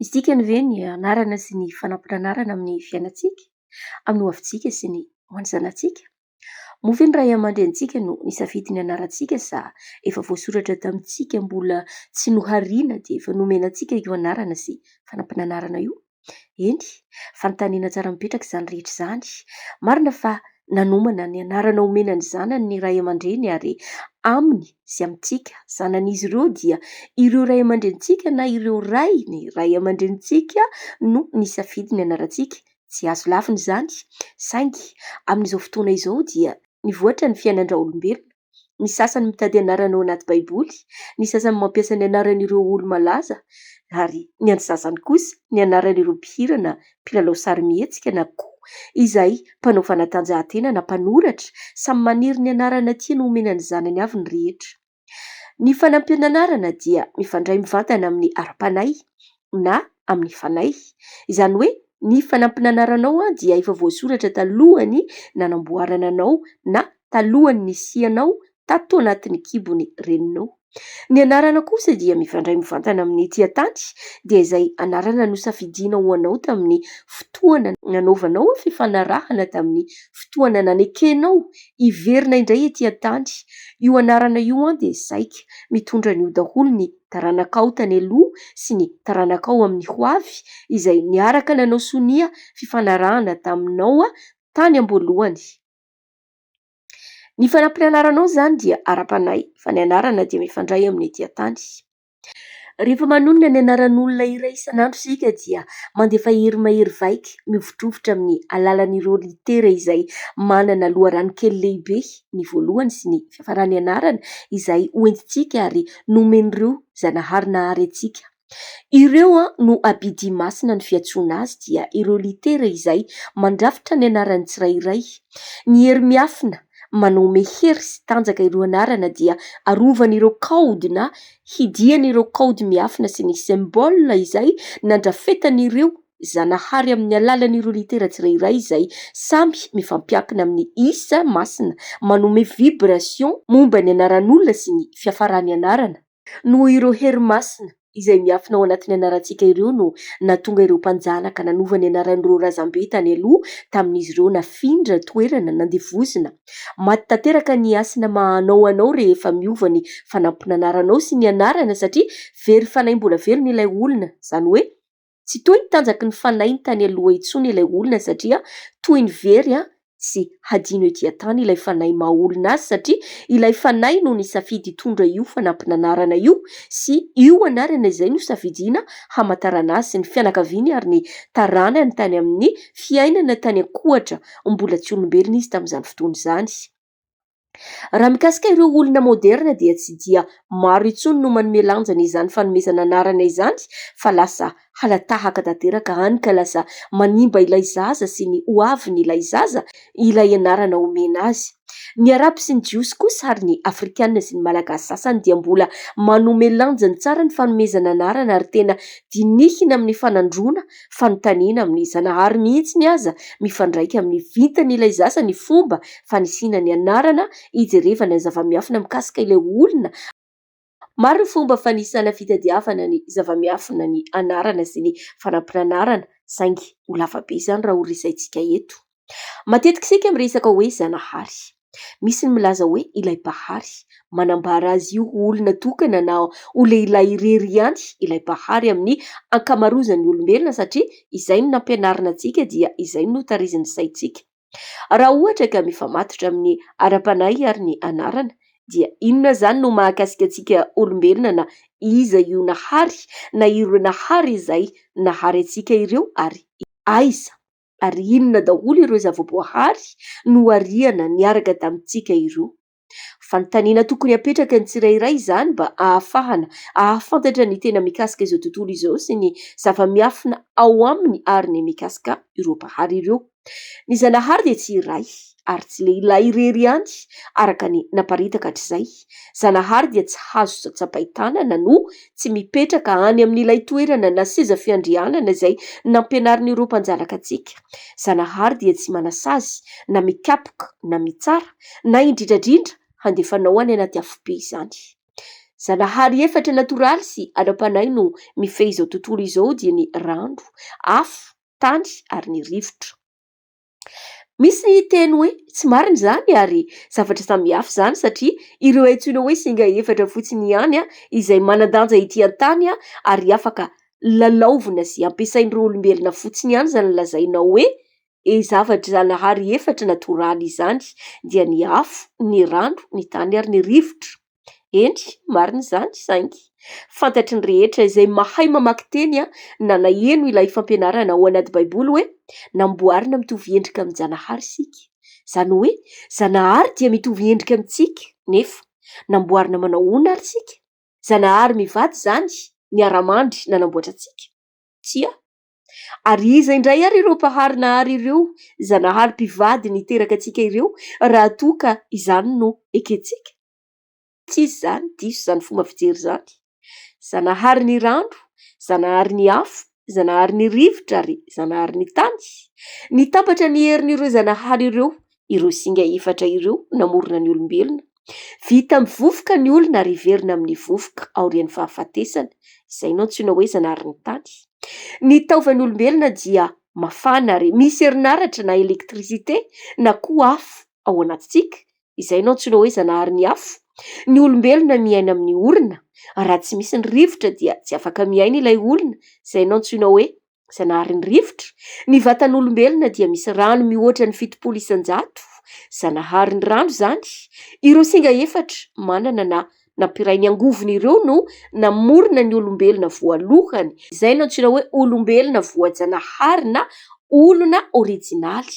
Isika ny ve ny anarana sy ny fanampin-anarana amin'ny fiainantsika, amin'ny ho avintsika sy ny ho an'ny zanantsika? Moa ve ny ray aman-drenitsika no nisafidy ny anarantsika sa efa voasoratra tamintsika mbola tsy nohariana dia efa nomena antsika io anarana sy fanampin-anarana io? Eny, fanontaniana tsara mipetraka izany rehetra izany. Marina fa nanomana ny anarana omena ny zanany ny ray aman-dreny ary aminy sy amintsika zanan'izy ireo dia ireo ray aman-drenitsika na ireo ray ny ray aman-drenitsika no nisafidy ny anarantsika. Tsy azo lafina izany, saingy amin'izao fotoana izao dia nivoatra ny fiainan-draolombelona. Ny sasany mitady anarana ao anaty baiboly, ny sasany mampiasa ny anaran'ireo olo-malaza ary ny an'ny sasany kosa ny anaran'ireo mpihirana, mpilalao sarimihetsika na koa izay mpanao fanatanjahantena na mpanoratra, samy maniry ny anarana tiany omena ny zanany avy ny rehetra. Ny fanampin-anarana dia mifandray mivantana amin'ny ara-panahy na amin'ny fanahy. Izany hoe ny fanampin-anaranao dia efa voasoratra talohany nanamboarana anao na talohany nisianao tato anatin'ny kibony reninao. Ny anarana kosa dia mifandray mivantana amin'ny tia-tany, dia izay anarana no safidiana ho anao tamin'ny fotoana nanaovanao fifanarahana, tamin'ny fotoana nanekenao hiverina indray etỳ an-tany. Io anarana io dia saika mitondra an'io daholo ny taranakao tany aloha sy ny taranakao amin'ny ho avy, izay niaraka nanao sonia fifanarahana taminao tany am-boalohany. Ny fanampin-anaranao izany dia ara-panahy, fa ny anarana dia mifandray amin'ny tia-tany. Rehefa manonona ny anaran'olona iray isan'andro isika dia mandefa hery mahery vaika mivotrovotra amin'ny alalan'ireo litera izay manana loharano kely lehibe, ny voalohany sy ny fiafarany anarana izay hoentintsika ary nomen'ireo zanahary nahary antsika. Ireo no abidy masina ny fiantsoana azy dia ireo litera izay mandrafitra ny anaran'ny tsirairay. Ny hery miafina manome hery sy tanjaka ireo anarana dia arovan'ireo kaody na hidian'ireo kaody miafina sy ny symbole izay nandrafetan'ireo zanahary amin'ny alalan'ireo litera tsirairay izay samby mifampiankina amin'ny isa masina, manome vibration momba ny anaran'olona sy ny fiafarany anarana. Noho ireo hery masina izay miafina ao anatin'ny anarantsika ireo no natonga ireo mpanjanaka nanova ny anaran'ireo razambe tany aloha tamin'izy ireo nafindra toerana nandevozina. Maty tanteraka ny asina mahanao anao rehefa miova ny fanampin-anaranao sy ny anarana, satria very fanahy mbola very ilay olona. Izany hoe tsy toy ny tanjaky ny fanahy tany aloha intsony ilay olona, satria toy ny very sy hadino etỳ an-tany ilay fanahy maha olona azy, satria ilay fanahy no nisafidy hitondra io fanampin-anarana io sy io anarana izay no safidiana hamantarana azy sy ny fianakaviany ary ny taranany tany amin'ny fiainana tany ankohatra mbola tsy olombelona izy tamin'izany fotoana izany. Raha mikasika ireo olona moderna dia tsy dia maro intsony no manome lanjana izany fanomezana anarana izany, fa lasa halatahaka tanteraka hany ka lasa manimba ilay zaza sy ny hoavin'ny ilay zaza ilay anarana omena azy. Ny arabo sy ny jiosy kosa ary ny afrikanina sy ny malagasy sasany dia mbola manome lanjany tsara ny fanomezana anarana ary tena dinihina amin'ny fanandrona, fanontaniana amin'ny zanahary mihitsy ny aza mifandraika amin'ny vintan'ilay zaza ny fomba fanisina ny anarana hijerevana zava-miafina mikasika ilay olona. Maro ny fomba fanisana fitadiavana ny zava-miafina ny anarana sy ny fanampin-anarana, saingy ho lavabe izany raha ho resahintsika eto. Matetika isika miresaka hoe zanahary. Misy ny milaza hoe ilay bahary, manambara azy io olona tokana na ho lehilahy irery ihany ilay bahary amin'ny ankamarozan'ny olombelona, satria izay no nampianarina antsika dia izay no tariziny saintsika. Raha ohatra ka mifamatotra amin'ny ara-panahy ary ny anarana dia inona izany no mahakasika antsika olombelona, na iza io nahary na ireo nahary izay nahary antsika ireo ary aiza ary inona daholo ireo zava-boahary no ariana niaraka tamintsika ireo. Fanontaniana tokony hapetraka ny tsirairay izany mba ahafahana ahafantatra ny tena mikasika izao tontolo izao sy ny zava-miafina ao aminy ary ny mikasika ireo bahary ireo. Ny zanahary dia tsy iray ary tsy lehilahy irery ihany araka ny naparitaka hatr'izay. Zanahary dia tsy hazo tsapain-tanana no tsy mipetraka any amin'ilay toerana na seza fiandrianana izay nampianarin'ireo mpanjanaka antsika. Zanahary dia tsy manasazy na mikapoka na mitsara na indrindrandrindra handefanao any anaty afobe izany. Zanahary efatra natoraly sy ara-panahy no mifehy izao tontolo izao dia ny rano, afo, tany ary ny rivotra. Misy ny teny hoe tsy marina izany ary zavatra samihafa izany satria ireo antsoina hoe singa efatra fotsiny ihany izay manan-danja ety an-tany ary afaka lalaovina sy ampiasain'ireo olombelona fotsiny ihany izany lazaina hoe zavatra zanahary efatra natoraly izany dia ny afo, ny rano, ny tany ary ny rivotra. Eny, marina izany saingy fantatry ny rehetra izay mahay mamaky teny na naheno ilay fampianarana ao anaty baiboly hoe namboarina mitovy endrika amin'ny janahary isika. Izany hoe zanahary dia mitovy endrika amintsika, nefa namboarina manao hoana ary isika? Zanahary mivady izany ny ara-mandry nanamboatra antsika? Tsia. Ary iza indray ary ireo mpahary nahary ireo zanahary mpivady niteraka antsika ireo raha toa ka izany no ekentsika? Tsy izany, diso izany fomba fijery izany. Zanahary ny rano, zanahary ny afo, zanahary ny rivotra ary zanahary ny tany. Nitambatra ny herin'ireo zanahary ireo singa efatra ireo namorona ny olombelona. Vita amin'ny vovoka ny olona ary iverina amin'ny vovoka aorian'ny fahafatesana. Izay no antsoina hoe zanahary ny tany. Ny taovan'ny olombelona dia mafana ary misy herinaratra na elektrisite na koa afo ao anatintsika. Izay no antsoina hoe zanahary ny afo. Ny olombelona miaina amin'ny orina. Raha tsy misy ny rivotra dia tsy afaka miaina ilay olona. Izay no antsoina hoe zanahary ny rivotra. Ny vatan'olombelona dia misy rano mihoatra ny 700 isan-jato. Zanahary ny rano izany. Ireo singa efatra manana na nampiray ny angovony ireo no namorona ny olombelona voalohany. Izay no antsoina hoe olombelona voajanahary na olona originaly.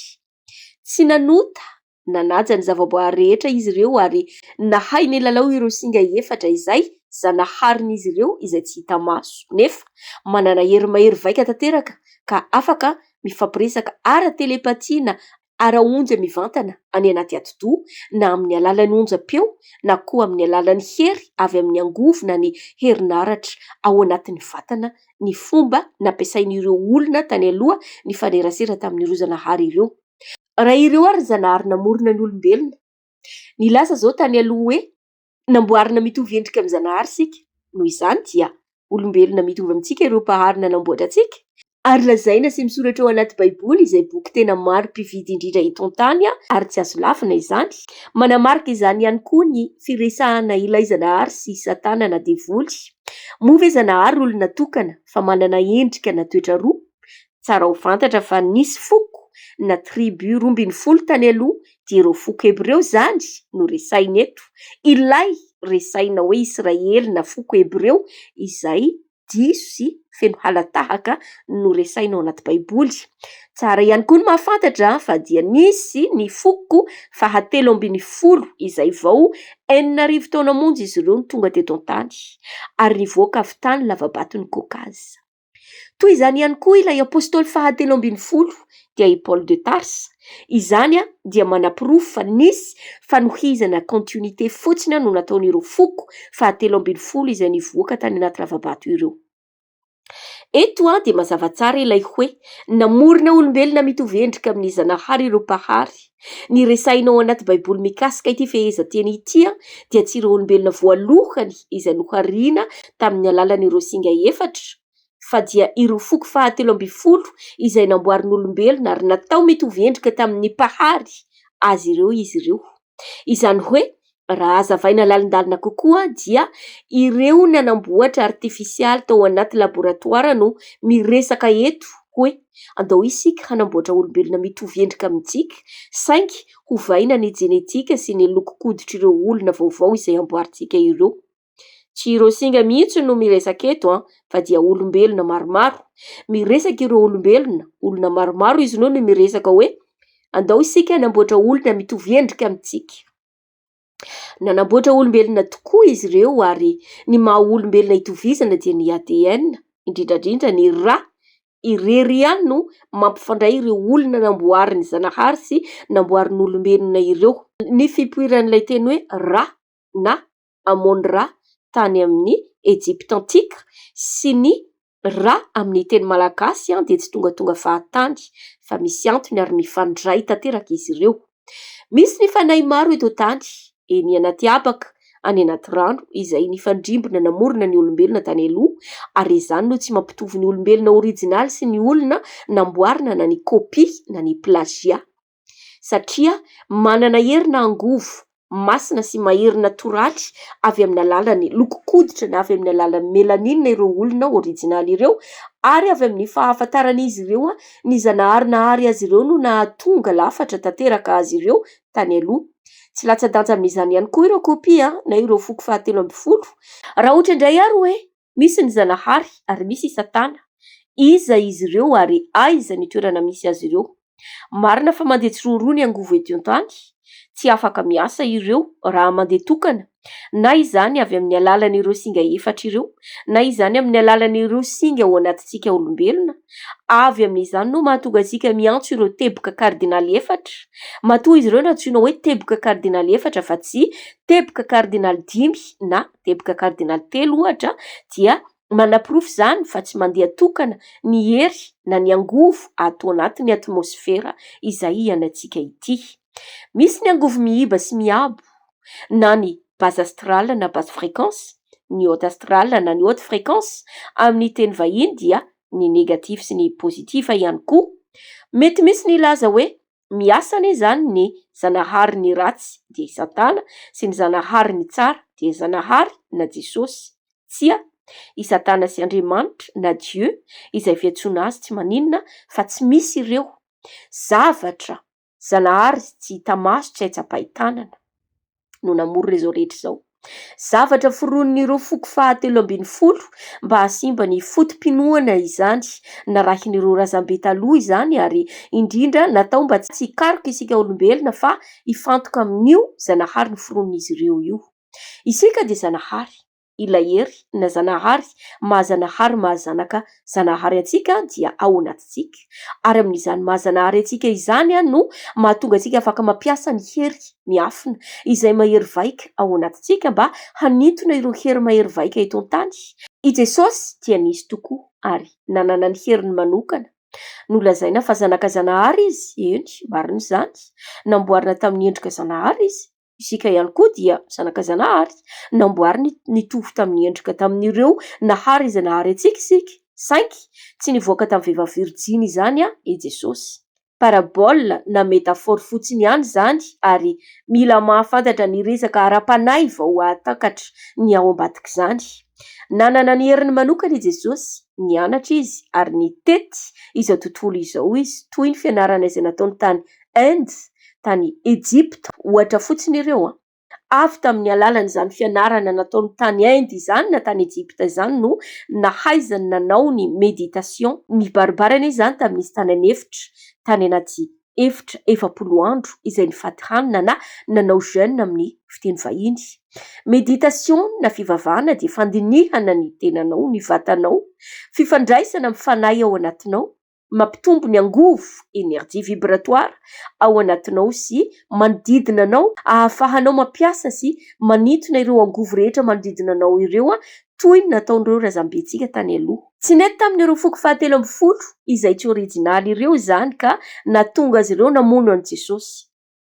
Tsy nanota nanaja ny zavaboary rehetra izy ireo ary nahay ny lalao ireo singa efatra izay zanaharin'izy ireo izay tsy hita maso. Nefa manana hery mahery vaika tanteraka ka afaka mifampiresaka ara-telepatina, ara-onja mivantana any anaty atidoha na amin'ny alalan'ny onjam-peo na koa amin'ny alalan'ny hery avy amin'ny angovona ny herinaratra ao anatin'ny vatana, ny fomba nampiasain'ireo olona tany aloha ny fanerasera tamin'ireo zanahary ireo. Raha ireo ary zanahary namorona ny olombelona. Nilaza zao tany aloha hoe namboarina mitovy endrika amin'ny zanahary sika. Noho izany dia olombelona mitovy amintsika ireo mpahary nanamboatra antsika. Ary lazaina sy misoratra ao anaty baiboly izay boky tena maro mpividy indrindra eto an-tany ary tsy azo lafina izany. Manamarika izany ihany koa ny firesahana ilay zanahary sy satana na devoly. Moa ve zanahary olona tokana fa manana endrika na toetra roa? Tsara ho fantatra fa nisy foko na tribu 12 tany aloha dia ireo foko hebreo izany no resaina eto. Ilay resaina hoe Israely na foko hebreo izay diso sy feno halatahaka no resaina ao anaty baiboly. Tsara ihany koa ny mahafantatra fa dia nisy ny foko 710 izay vao 4,000 taona monja izy ireo no tonga teto an-tany ary nivoaka avy tany lavabatony Kaukaza. Toy izany ihany koa ilay apôstôly 710 dia i Paul de Tarse. Izany dia manam-pirofo fa nisy fanohizana continuité fotsiny no nataon'ireo foko 710 izay nivoaka tany anaty lavabato ireo. Eto dia mazava tsara ilay hoe namorona olombelona mitovy endrika amin'ny zanahary ireo mpahary. Ny resainao anaty baiboly mikasika ity fehezanteny ity dia tsy ireo olombelona voalohany izay nohariana tamin'ny alalan'ireo singa efatra, fa dia ireo foko 710 izay namboarin'olombelona ary natao mitovy endrika tamin'ny mpahary azy ireo izy ireo. Izany hoe raha azavaina lalindalina kokoa dia ireo nanamboatra artifisialy tao anaty laboratoara no miresaka eto hoe andao isika hanamboatra olombelona mitovy endrika amintsika saingy hovaina ny genetika sy ny loko-koditra ireo olona vaovao izay amboarintsika ireo. Tsy ireo singa mihitsy no miresaka eto fa dia olombelona maromaro. Miresaka ireo olombelona, olona maromaro izy no miresaka hoe andao isika hanamboatra olona mitovy endrika amintsika. Nanamboatra olombelona tokoa izy ireo ary ny maha olombelona hitovizana dia ny ADN, indrindrandrindra ny ra, irery ihany no mampifandray ireo olona namboarin'ny zanahary sy namboarin'ny olombelona ireo. Ny fipoiran'ilay teny hoe ra na Amon-Ra tany amin'ny Egypte antika sy ny ra amin'ny teny malagasy dia tsy tonga fahatany fa misy antony ary mifandray tanteraka izy ireo. Misy ny fanahy maro eto tany, eny anaty abaka any anaty rano izay nifandrimbona namorona ny olombelona tany aloha, ary izany no tsy mampitovy ny olombelona originaly sy ny olona namboarina na ny copie na ny plagiat, satria manana herina angovo masina sy mahery natoraly avy amin'ny alalan'ny lokokoditra na avy amin'ny alalan'ny melanine ireo olona originaly ireo, ary avy amin'ny fahafantaran'izy ireo ny Zanahary azy ireo no nahatonga lafatra tanteraka azy ireo tany aloha. Tsy latsa-danja amin'izany ihany koa ireo kopia na ireo foko 17. Raha ohatra indray ary hoe misy ny Zanahary ary misy Satana, iza izy ireo ary aiza ny toerana misy azy ireo? Marina fa mandeha tsiroroa ny angovo eto an-tany, tsy afaka miasa ireo raha mandeha tokana, na izany avy amin'ny alalan'ireo singa efatra ireo, na izany amin'ny alalan'ireo singa ao anatintsika olombelona. Avy amin'izany no mahatonga antsika miantso ireo teboka kardinaly efatra. Matoa izy ireo no antsoina hoe teboka kardinaly efatra fa tsy teboka kardinaly 5 na teboka kardinaly 3 ohatra, dia manaprofo zany fa tsy mandeha tokana ny hery na ny angovo ato anatin'ny atmosfera izay ianantsika ity. Misy ny angovo miiba sy miabo, na ny base astrale na base fréquence, ny haute astrale na ny haute fréquence, amin'ny teny vahiny dia ny négatif sy ny positif ihany koa. Mety misy ny laza hoe miasa anie zany ny Zanahary ny ratsy dia Satana sy ny Zanahary ny tsara dia Zanahary na Jesosy. Tsia, i Satana sy Andriamanitra na Dieu izay fiantsoana azy tsy maninona fa tsy misy ireo. Zavatra Zanahary tsy hita maso, tsy aitsam-pahitanana no namorona izao rehetra izao. Zavatra foron'ireo foko 17 mba hasimba ny fotom-pinoana izany, narahin'ireo razambe taloha izany, ary indrindra natao mba tsy hikaroka isika olombelona fa hifantoka amin'io Zanahary ny foron'izy ireo io. Isika dia Zanahary, ilay hery na Zanahary, maha-Zanahary maha-zanaka Zanahary antsika dia ao anatintsika, ary amin'izany maha-Zanahary antsika izany no mahatonga antsika afaka mampiasa ny hery miafina izay mahery vaika ao anatintsika mba hanintona ireo hery mahery vaika eto an-tany. I Jesosy dia nisy tokoa ary nanana ny heriny manokana. Nolazaina fa zanaka Zanahary izy, eny, marina izany, namboarina tamin'ny endrika Zanahary izy. Isika ihany koa dia zanaka Zanahary, namboarina nitovy tamin'ny endrika tamin'ireo nahary Zanahary antsika isika. Saingy tsy nivoaka tamin'ny vehivavy Virjiny izany i Jesosy. Parabole na métaphore fotsiny ihany zany, ary mila mahafantatra ny resaka ara-panahy vao atakatra ny ao ambadika izany. Nanana ny heriny manokana i Jesosy, nianatra izy ary nitety izao tontolo izao izy, toy ny fianarana izay nataony tany Inde, tany Egypte ohatra fotsiny ireo. Avy tamin'ny alalan'izany fianarana nataony tany Inde izany na tany Egypte izany no nahaizany nanao ny méditation. Nibaribarana izany tamin'izy tany an'efitra, tany anaty efitra 40 andro izay nifaty hanina na nanao jeûne amin'ny fiteny vahiny. Méditation na fivavahana dia fandinihana ny tenanao, ny vatanao, fifandraisana amin'ny fanahy ao anatinao, mampitombo ny angovo, énergie vibratoire ao anatinao sy manodidina anao, ahafahanao mampiasa sy manintona ireo angovo rehetra manodidina anao ireo, toy ny nataon'ireo razambentsika tany aloha. Tsy nety tamin'ireo foko 17 izay tsy originaly ireo izany ka natonga azy ireo namono an Jesosy.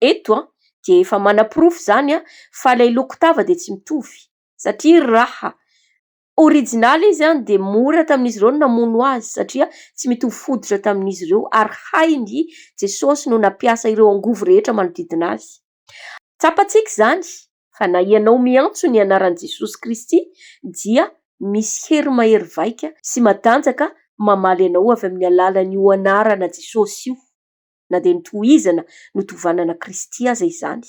Eto dia efa manaprofo zany fa ilay loko-tava dia tsy mitovy, satria raha originaly izy dia mora tamin'izy ireo namono azy, satria tsy mitovy foditra tamin'izy ireo, ary hainy Jesosy no nampiasa ireo angovo rehetra manodidina azy. Tsapantsika zany fa na ianao miantso ny anaran'i Jesosy Kristy dia misy hery mahery vaika sy matanjaka mamaly anao avy amin'ny alalan'io anarana Jesosy io, na dia nitohizana notovanana Kristy aza izany.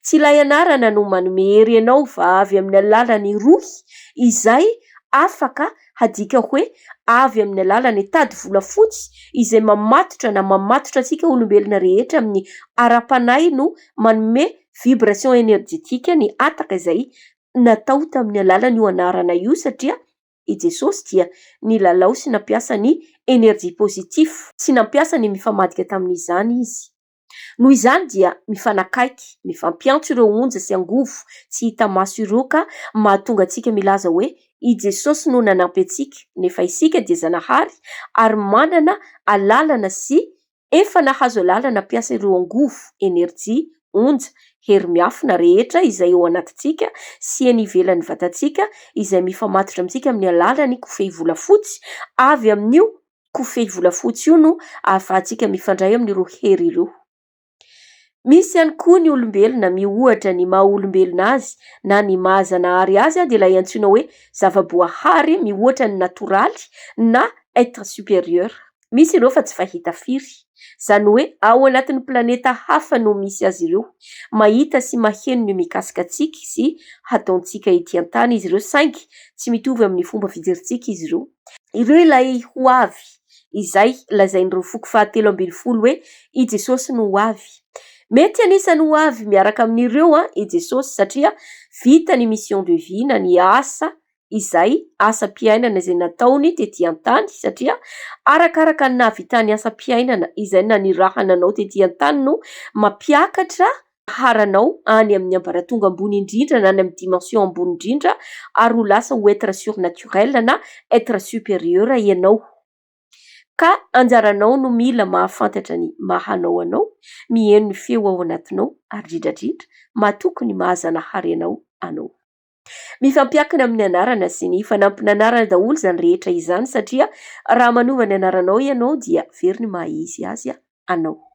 Tsy ilay anarana no manome hery anao fa avy amin'ny alalan'ny rohy izay afaka hadika hoe avy amin'ny alalan'ny tady volafotsy izay mamatotra na mamatotra antsika olombelona rehetra amin'ny ara-panahy no manome vibration énergétique ny ataka izay natao tamin'ny alalan'io anarana io, satria i Jesosy dia nilalao sy nampiasa ny énergie positif, sy nampiasa ny mifamadika tamin'izany izy. Noho izany dia mifanakaiky, mifampiantso ireo onja sy angovo tsy hita maso ireo ka mahatonga antsika milaza hoe i Jesosy no nanampy antsika, nefa isika dia Zanahary ary manana alalana sy efa nahazo alalana nampiasa ireo angovo, énergie onja, hery miafina rehetra izay ao anatintsika sy eny ivelan'ny vatantsika izay mifamatotra amintsika amin'ny alalan'ny kofehy volafotsy. Avy amin'io kofehy volafotsy io no ahafahantsika mifandray amin'ireo hery ireo. Misy ihany koa ny olombelona mihoatra ny maha olombelona azy na ny mahazanahary azy dia ilay antsoina hoe zavaboahary mihoatra ny natoraly na être supérieur. Misy ireo fa tsy fahita firy. Zany hoe ao anatin'ny planeta hafa no misy azy ireo. Mahita sy maheno ny mikasika antsika sy hataontsika ety an-tany izy ireo, saingy tsy mitovy amin'ny fomba fijerintsika izy ireo. Ireo ilay ho avy izay lazain'ireo foko 7:12 hoe i Jesosy no ho avy. Mety anisany ho avy miaraka amin'ireo i Jesosy satria vita ny mission de vie na ny asa izay asa-piainana izay nataony tetỳ an-tany, satria arakaraka ny nahavitany asa-piainana izay na ny raha nanao tetỳ an-tany no mampiakatra haranao any amin'ny ambaratonga ambony indrindra na any amin'ny dimension ambony indrindra ary ho lasa ho être surnaturel na être supérieur ianao. Ka anjaranao no mila mahafantatra ny mahanao anao, mihaino ny feo ao anatinao ary indrindrandrindra mahatokony mahazanahary anao. Mifampiankina amin'ny anarana sy ny fanampina anarana daholo izany rehetra izany satria raha manova ny anaranao ianao dia very ny maha izy azy anao.